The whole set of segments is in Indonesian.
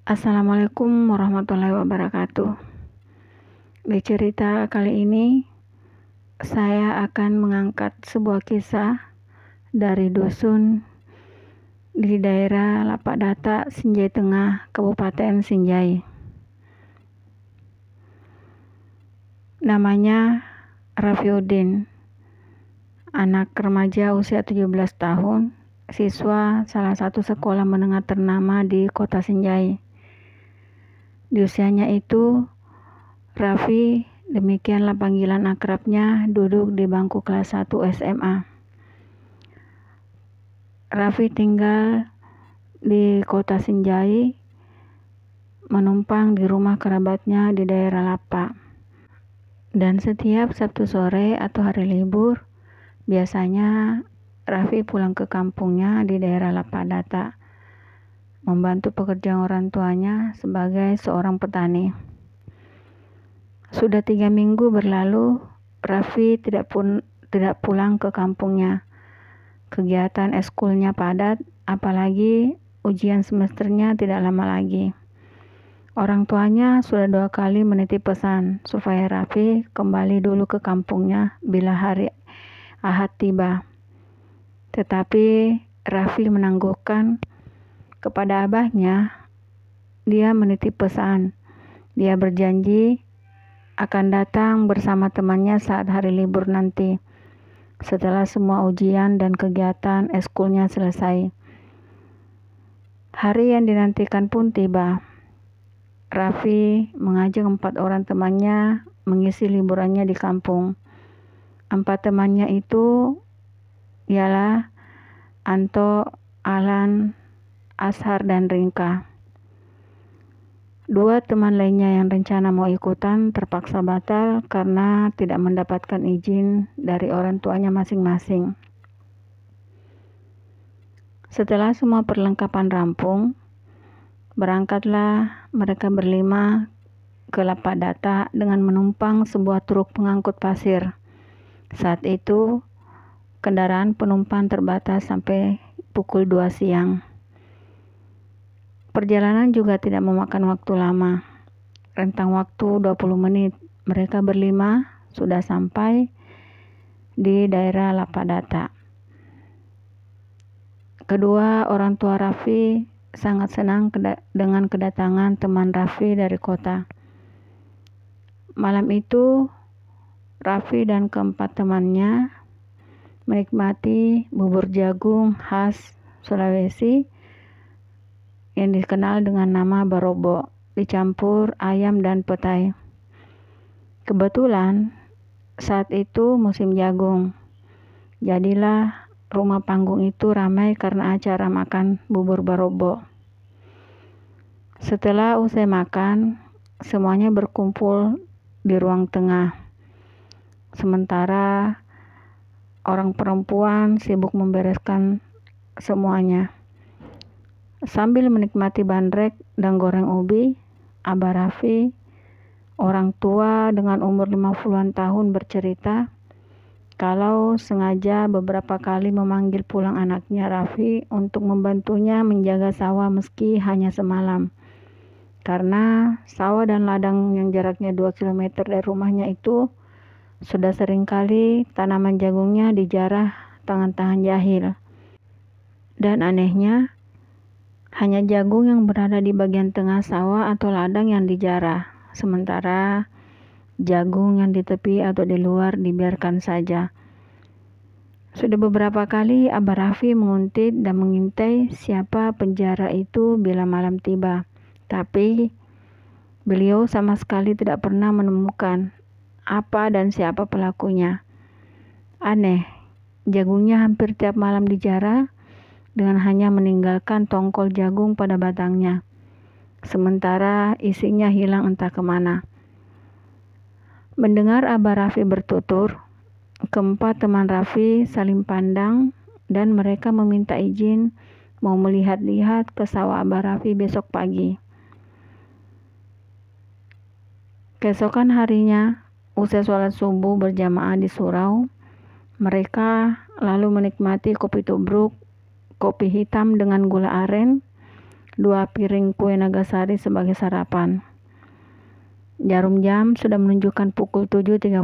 Assalamualaikum warahmatullahi wabarakatuh. Di cerita kali ini, saya akan mengangkat sebuah kisah dari dusun di daerah Lapak Data, Sinjai Tengah, Kabupaten Sinjai. Namanya Rafiuddin, anak remaja usia 17 tahun, siswa salah satu sekolah menengah ternama di kota Sinjai. Di usianya itu, Raffi, demikianlah panggilan akrabnya, duduk di bangku kelas 1 SMA. Raffi tinggal di kota Sinjai, menumpang di rumah kerabatnya di daerah Lapak. Dan setiap Sabtu sore atau hari libur, biasanya Raffi pulang ke kampungnya di daerah Lapak Data, membantu pekerjaan orang tuanya sebagai seorang petani. Sudah 3 minggu berlalu, Raffi tidak pulang ke kampungnya. Kegiatan eskulnya padat, apalagi ujian semesternya tidak lama lagi. Orang tuanya sudah 2 kali menitip pesan supaya Raffi kembali dulu ke kampungnya bila hari Ahad tiba. Tetapi Raffi menangguhkan kepada abahnya. Dia menitip pesan. Dia berjanji akan datang bersama temannya saat hari libur nanti, setelah semua ujian dan kegiatan eskulnya selesai. Hari yang dinantikan pun tiba. Raffi mengajak 4 orang temannya mengisi liburannya di kampung. 4 temannya itu ialah Anto, Alan, Ashar, dan Ringka. 2 teman lainnya yang rencana mau ikutan terpaksa batal karena tidak mendapatkan izin dari orang tuanya masing-masing. Setelah semua perlengkapan rampung, berangkatlah mereka berlima ke Lapak Data dengan menumpang sebuah truk pengangkut pasir. Saat itu, kendaraan penumpang terbatas sampai pukul 2 siang. Perjalanan juga tidak memakan waktu lama. Rentang waktu 20 menit, mereka berlima sudah sampai di daerah Lapak Data. Kedua orang tua Raffi sangat senang dengan kedatangan teman Raffi dari kota. Malam itu, Raffi dan keempat temannya menikmati bubur jagung khas Sulawesi yang dikenal dengan nama barobo, dicampur ayam dan petai. Kebetulan saat itu musim jagung. Jadilah rumah panggung itu ramai karena acara makan bubur barobo. Setelah usai makan, semuanya berkumpul di ruang tengah. Sementara orang perempuan sibuk membereskan semuanya. Sambil menikmati bandrek dan goreng ubi, Abah Raffi, orang tua dengan umur 50-an tahun, bercerita kalau sengaja beberapa kali memanggil pulang anaknya Raffi untuk membantunya menjaga sawah meski hanya semalam. Karena sawah dan ladang yang jaraknya 2 km dari rumahnya itu sudah seringkali tanaman jagungnya dijarah tangan-tangan jahil. Dan anehnya, hanya jagung yang berada di bagian tengah sawah atau ladang yang dijarah, sementara jagung yang di tepi atau di luar dibiarkan saja. Sudah beberapa kali Abah Raffi menguntit dan mengintai siapa penjara itu bila malam tiba, tapi beliau sama sekali tidak pernah menemukan apa dan siapa pelakunya. Aneh, jagungnya hampir tiap malam dijarah dengan hanya meninggalkan tongkol jagung pada batangnya, sementara isinya hilang entah kemana. Mendengar Abah Raffi bertutur, keempat teman Raffi saling pandang dan mereka meminta izin mau melihat-lihat ke sawah Abah Raffi besok pagi. Keesokan harinya, usai sholat subuh berjamaah di surau, mereka lalu menikmati kopi tubruk, kopi hitam dengan gula aren, 2 piring kue Nagasari sebagai sarapan. Jarum jam sudah menunjukkan pukul 7.30.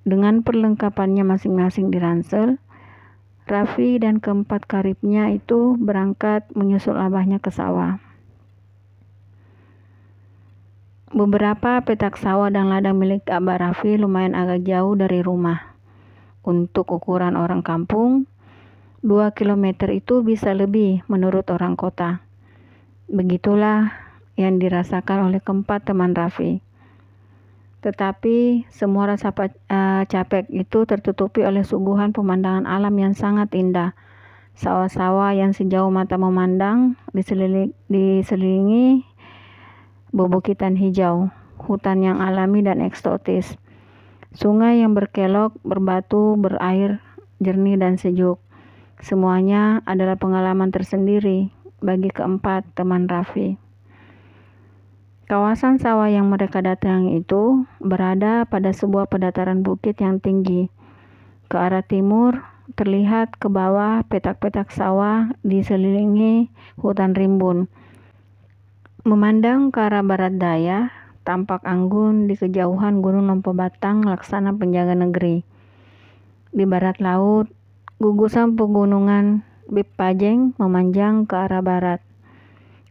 Dengan perlengkapannya masing-masing di ransel, Raffi dan keempat karibnya itu berangkat menyusul abahnya ke sawah. Beberapa petak sawah dan ladang milik Abah Raffi lumayan agak jauh dari rumah. Untuk ukuran orang kampung, 2 kilometer itu bisa lebih menurut orang kota. Begitulah yang dirasakan oleh keempat teman Raffi. Tetapi semua rasa capek itu tertutupi oleh suguhan pemandangan alam yang sangat indah. Sawah-sawah yang sejauh mata memandang diselilingi bebukitan hijau, hutan yang alami dan eksotis, sungai yang berkelok, berbatu, berair jernih dan sejuk. Semuanya adalah pengalaman tersendiri bagi keempat teman Raffi. Kawasan sawah yang mereka datangi itu berada pada sebuah pendataran bukit yang tinggi. Ke arah timur, terlihat ke bawah petak-petak sawah diselilingi hutan rimbun. Memandang ke arah barat daya, tampak anggun di kejauhan Gunung Lompo Batang laksana penjaga negeri. Di barat laut, gugusan pegunungan Bib Pajeng memanjang ke arah barat.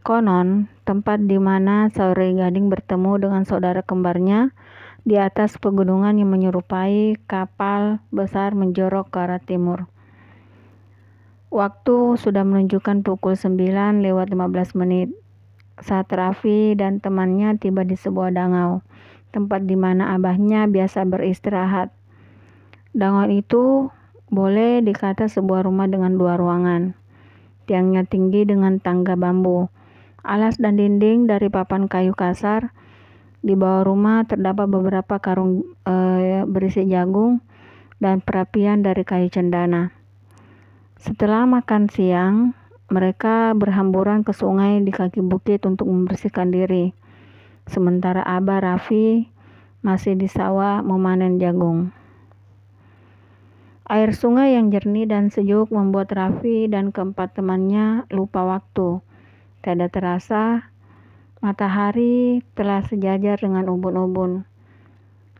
Konon, tempat di mana Sauri Gading bertemu dengan saudara kembarnya di atas pegunungan yang menyerupai kapal besar menjorok ke arah timur. Waktu sudah menunjukkan pukul 9:15 saat Raffi dan temannya tiba di sebuah dangau, tempat di mana abahnya biasa beristirahat. Dangau itu boleh dikata sebuah rumah dengan 2 ruangan. Tiangnya tinggi dengan tangga bambu. Alas dan dinding dari papan kayu kasar. Di bawah rumah terdapat beberapa karung berisi jagung dan perapian dari kayu cendana. Setelah makan siang, mereka berhamburan ke sungai di kaki bukit untuk membersihkan diri. Sementara Abah Raffi masih di sawah memanen jagung. Air sungai yang jernih dan sejuk membuat Raffi dan keempat temannya lupa waktu. Tidak terasa, matahari telah sejajar dengan ubun-ubun.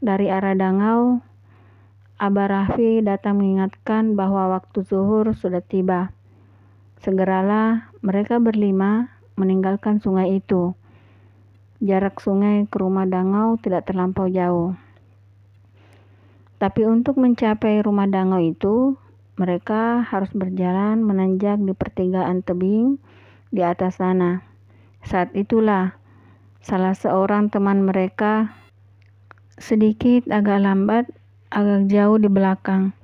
Dari arah dangau, Abah Raffi datang mengingatkan bahwa waktu zuhur sudah tiba. Segeralah mereka berlima meninggalkan sungai itu. Jarak sungai ke rumah dangau tidak terlampau jauh. Tapi untuk mencapai rumah dangau itu, mereka harus berjalan menanjak di pertigaan tebing di atas sana. Saat itulah salah seorang teman mereka sedikit agak lambat, agak jauh di belakang.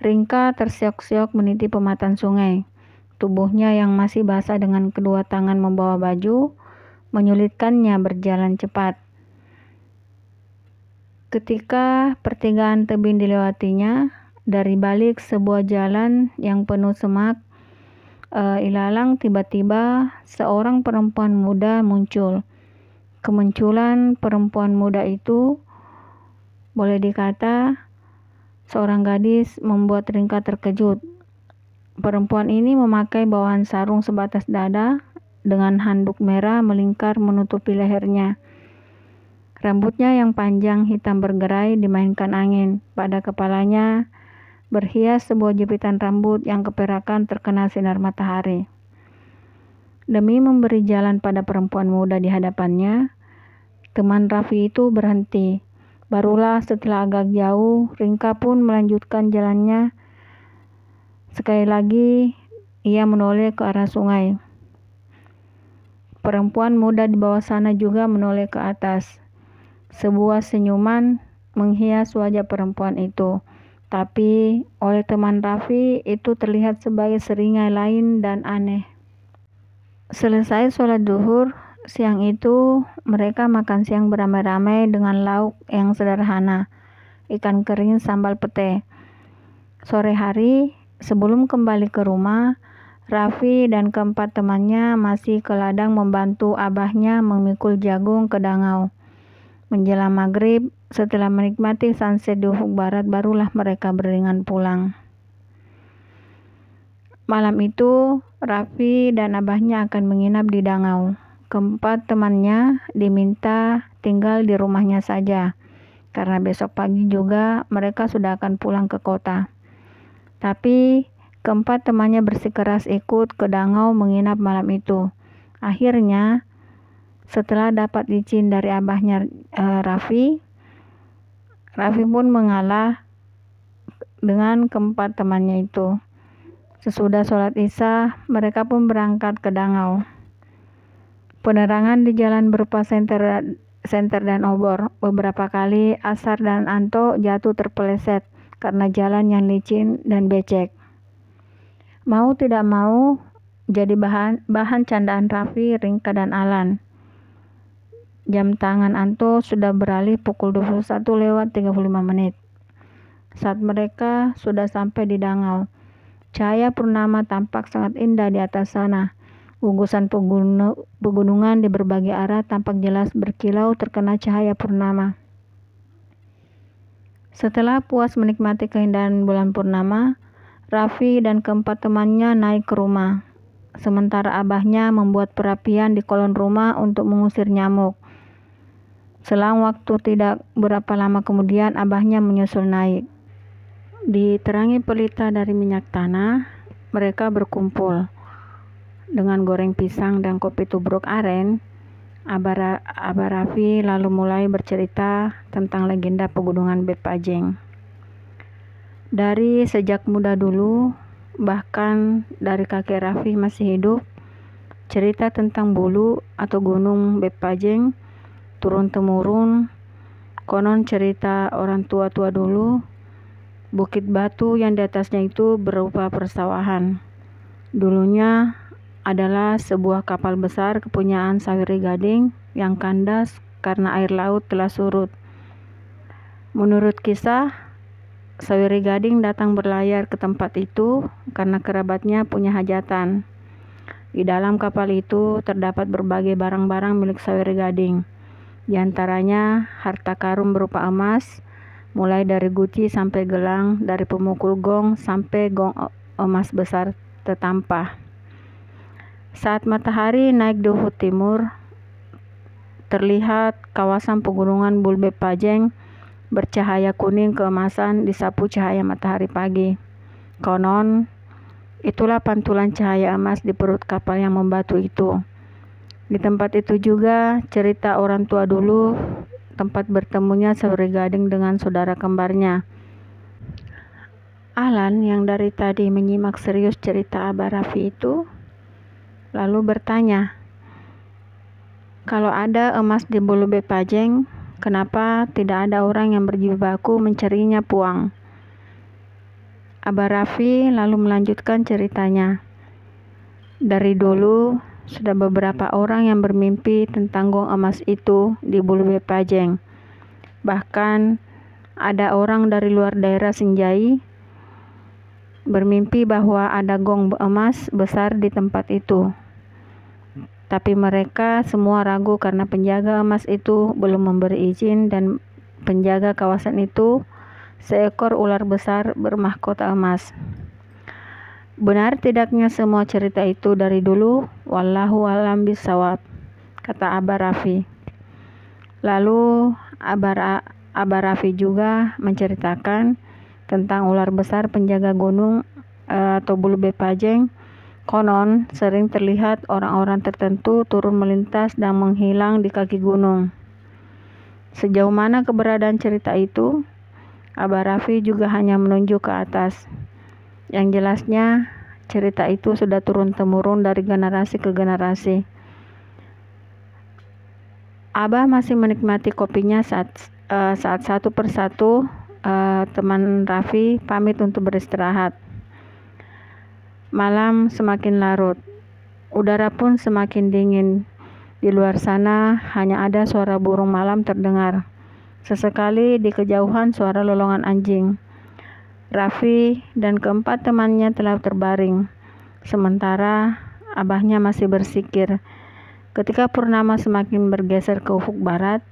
Ringka tersiok-siok meniti pematang sungai. Tubuhnya yang masih basah dengan kedua tangan membawa baju menyulitkannya berjalan cepat. Ketika pertigaan tebing dilewatinya, dari balik sebuah jalan yang penuh semak ilalang, tiba-tiba seorang perempuan muda muncul. Kemunculan perempuan muda itu boleh dikata seorang gadis membuat Ringka terkejut. Perempuan ini memakai bawahan sarung sebatas dada dengan handuk merah melingkar menutupi lehernya. Rambutnya yang panjang hitam bergerai dimainkan angin. Pada kepalanya berhias sebuah jepitan rambut yang keperakan terkena sinar matahari. Demi memberi jalan pada perempuan muda di hadapannya, teman Raffi itu berhenti. Barulah setelah agak jauh, Ringka pun melanjutkan jalannya. Sekali lagi, ia menoleh ke arah sungai. Perempuan muda di bawah sana juga menoleh ke atas. Sebuah senyuman menghias wajah perempuan itu. Tapi oleh teman Raffi itu terlihat sebagai seringai lain dan aneh. Selesai sholat duhur, siang itu mereka makan siang beramai-ramai dengan lauk yang sederhana, ikan kering sambal pete. Sore hari, sebelum kembali ke rumah, Raffi dan keempat temannya masih ke ladang membantu abahnya memikul jagung ke dangau. Menjelang maghrib, setelah menikmati sunset di ufuk barat, barulah mereka beringan pulang. Malam itu, Raffi dan abahnya akan menginap di Dangau. Keempat temannya diminta tinggal di rumahnya saja, karena besok pagi juga mereka sudah akan pulang ke kota. Tapi keempat temannya bersikeras ikut ke Dangau menginap malam itu. Akhirnya, setelah dapat izin dari abahnya Raffi pun mengalah dengan keempat temannya itu. Sesudah sholat Isya, mereka pun berangkat ke Dangau. Penerangan di jalan berupa senter dan obor. Beberapa kali Asar dan Anto jatuh terpeleset karena jalan yang licin dan becek. Mau tidak mau, jadi bahan candaan Raffi, Ringka, dan Alan. Jam tangan Anto sudah beralih pukul 21:35 saat mereka sudah sampai di Dangau. Cahaya purnama tampak sangat indah di atas sana. Gugusan pegunungan di berbagai arah tampak jelas berkilau terkena cahaya purnama. Setelah puas menikmati keindahan bulan purnama, Raffi dan keempat temannya naik ke rumah. Sementara abahnya membuat perapian di kolong rumah untuk mengusir nyamuk. Selang waktu tidak berapa lama kemudian, abahnya menyusul naik. Diterangi pelita dari minyak tanah, mereka berkumpul. Dengan goreng pisang dan kopi tubruk aren, Abah Raffi lalu mulai bercerita tentang legenda pegunungan Bepajeng. Dari sejak muda dulu, bahkan dari kakek Raffi masih hidup, cerita tentang Bulu atau Gunung Bepajeng turun-temurun. Konon cerita orang tua-tua dulu, bukit batu yang di atasnya itu berupa persawahan. Dulunya adalah sebuah kapal besar kepunyaan Saweri Gading yang kandas karena air laut telah surut. Menurut kisah, Saweri Gading datang berlayar ke tempat itu karena kerabatnya punya hajatan. Di dalam kapal itu terdapat berbagai barang-barang milik Saweri Gading. Di antaranya harta karun berupa emas, mulai dari guci sampai gelang, dari pemukul gong sampai gong emas besar tetampah. Saat matahari naik di ufuk timur, terlihat kawasan pegunungan Bulu Bepajeng bercahaya kuning keemasan disapu cahaya matahari pagi. Konon, itulah pantulan cahaya emas di perut kapal yang membatu itu. Di tempat itu juga cerita orang tua dulu tempat bertemunya Saweri Gading dengan saudara kembarnya. Alan yang dari tadi menyimak serius cerita Abah Raffi itu, lalu bertanya, kalau ada emas di Bulu Bepajeng, kenapa tidak ada orang yang berjibaku mencarinya puang? Abah Raffi lalu melanjutkan ceritanya. Dari dulu, sudah beberapa orang yang bermimpi tentang gong emas itu di Bulu Bepajeng. Bahkan ada orang dari luar daerah Sinjai bermimpi bahwa ada gong emas besar di tempat itu. Tapi mereka semua ragu karena penjaga emas itu belum memberi izin dan penjaga kawasan itu seekor ular besar bermahkota emas. Benar tidaknya semua cerita itu dari dulu? Wallahu a'lam bishawab, kata Abah Raffi. Lalu Abah Raffi juga menceritakan tentang ular besar penjaga gunung atau Bulu Bepajeng. Konon sering terlihat orang-orang tertentu turun melintas dan menghilang di kaki gunung. Sejauh mana keberadaan cerita itu? Abah Raffi juga hanya menunjuk ke atas. Yang jelasnya, cerita itu sudah turun-temurun dari generasi ke generasi. Abah masih menikmati kopinya saat satu persatu teman Raffi pamit untuk beristirahat. Malam semakin larut, udara pun semakin dingin. Di luar sana hanya ada suara burung malam terdengar. Sesekali di kejauhan suara lolongan anjing. Raffi dan keempat temannya telah terbaring, sementara abahnya masih bersikir. Ketika purnama semakin bergeser ke ufuk barat,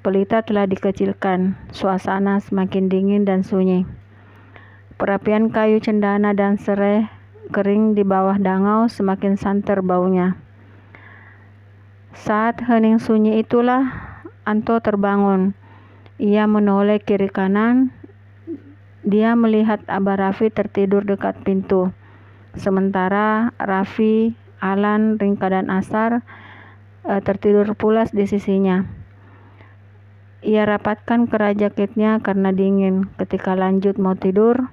pelita telah dikecilkan, suasana semakin dingin dan sunyi. Perapian kayu cendana dan serai kering di bawah dangau semakin santer baunya. Saat hening sunyi itulah Anto terbangun. Ia menoleh kiri kanan. Dia melihat Abah Raffi tertidur dekat pintu. Sementara Raffi, Alan, Ringka dan Asar tertidur pulas di sisinya. Ia rapatkan kerai jaketnya karena dingin. Ketika lanjut mau tidur,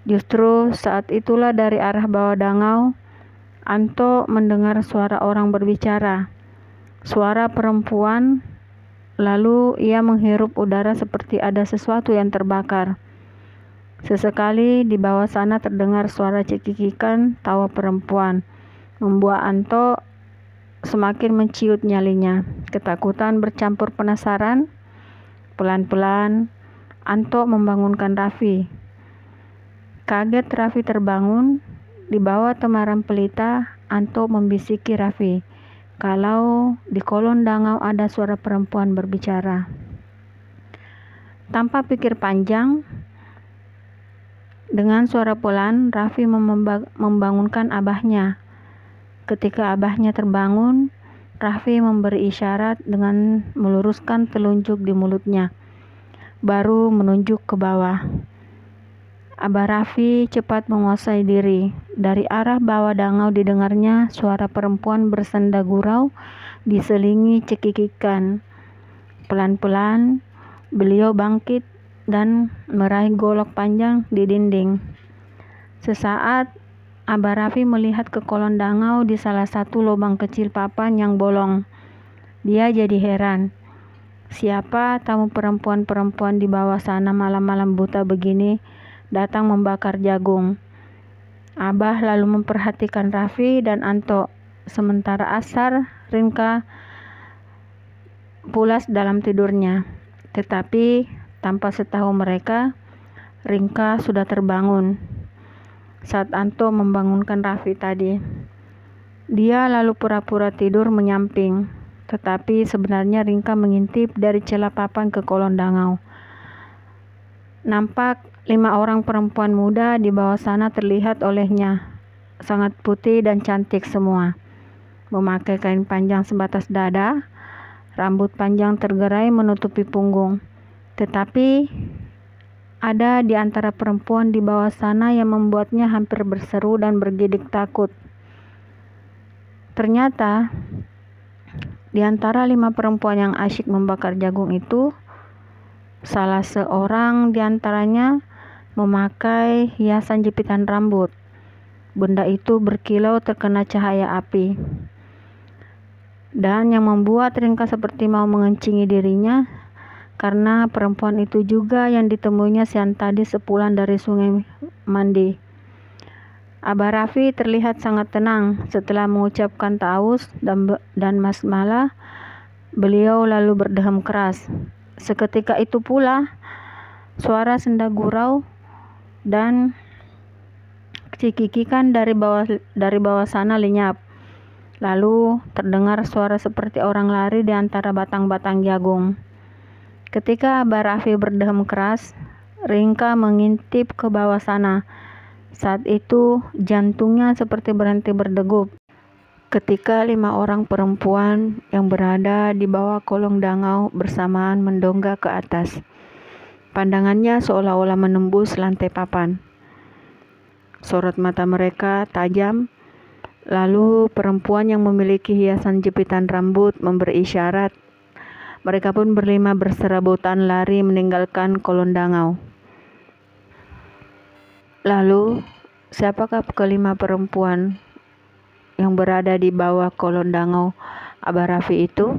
justru saat itulah dari arah bawah dangau, Anto mendengar suara orang berbicara. Suara perempuan, lalu ia menghirup udara seperti ada sesuatu yang terbakar. Sesekali di bawah sana terdengar suara cekikikan tawa perempuan, membuat Anto semakin menciut nyalinya. Ketakutan bercampur penasaran. Pelan-pelan Anto membangunkan Raffi. Kaget Raffi terbangun. Di bawah temaram pelita, Anto membisiki Raffi kalau di kolong dangau ada suara perempuan berbicara. Tanpa pikir panjang, dengan suara pelan, Raffi membangunkan abahnya. Ketika abahnya terbangun, Raffi memberi isyarat dengan meluruskan telunjuk di mulutnya, baru menunjuk ke bawah. Abah Raffi cepat menguasai diri. Dari arah bawah dangau didengarnya suara perempuan bersenda gurau diselingi cekikikan. Pelan-pelan beliau bangkit dan meraih golok panjang di dinding. Sesaat Abah Raffi melihat ke kolong dangau di salah satu lubang kecil papan yang bolong. Dia jadi heran. Siapa tamu perempuan-perempuan di bawah sana malam-malam buta begini datang membakar jagung. Abah lalu memperhatikan Raffi dan Anto, sementara Asar, Ringka pulas dalam tidurnya. Tetapi tanpa setahu mereka, Ringka sudah terbangun saat Anto membangunkan Raffi tadi. Dia lalu pura-pura tidur menyamping, tetapi sebenarnya Ringka mengintip dari celah papan ke kolong dangau. Nampak 5 orang perempuan muda di bawah sana terlihat olehnya, sangat putih dan cantik semua. Memakai kain panjang sebatas dada, rambut panjang tergerai menutupi punggung. Tetapi ada di antara perempuan di bawah sana yang membuatnya hampir berseru dan bergidik takut. Ternyata di antara 5 perempuan yang asyik membakar jagung itu, salah seorang di antaranya memakai hiasan jepitan rambut. Benda itu berkilau terkena cahaya api. Dan yang membuat Ringka seperti mau mengencingi dirinya, karena perempuan itu juga yang ditemuinya siang tadi sepulang dari sungai mandi. Abah Raffi terlihat sangat tenang setelah mengucapkan taus dan basmalah. Beliau lalu berdehem keras. Seketika itu pula suara senda gurau dan cekikikan dari bawah sana lenyap. Lalu terdengar suara seperti orang lari di antara batang-batang jagung. Ketika Abah Raffi berdehem keras, Ringka mengintip ke bawah sana. Saat itu jantungnya seperti berhenti berdegup. Ketika 5 orang perempuan yang berada di bawah kolong dangau bersamaan mendongak ke atas. Pandangannya seolah-olah menembus lantai papan. Sorot mata mereka tajam. Lalu perempuan yang memiliki hiasan jepitan rambut memberi isyarat. Mereka pun berlima berserabutan lari meninggalkan kolong dangau. Lalu, siapakah kelima perempuan yang berada di bawah kolong dangau Abah Raffi itu?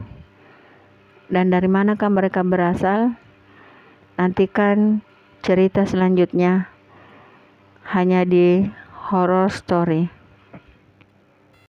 Dan dari manakah mereka berasal? Nantikan cerita selanjutnya hanya di Horror Story.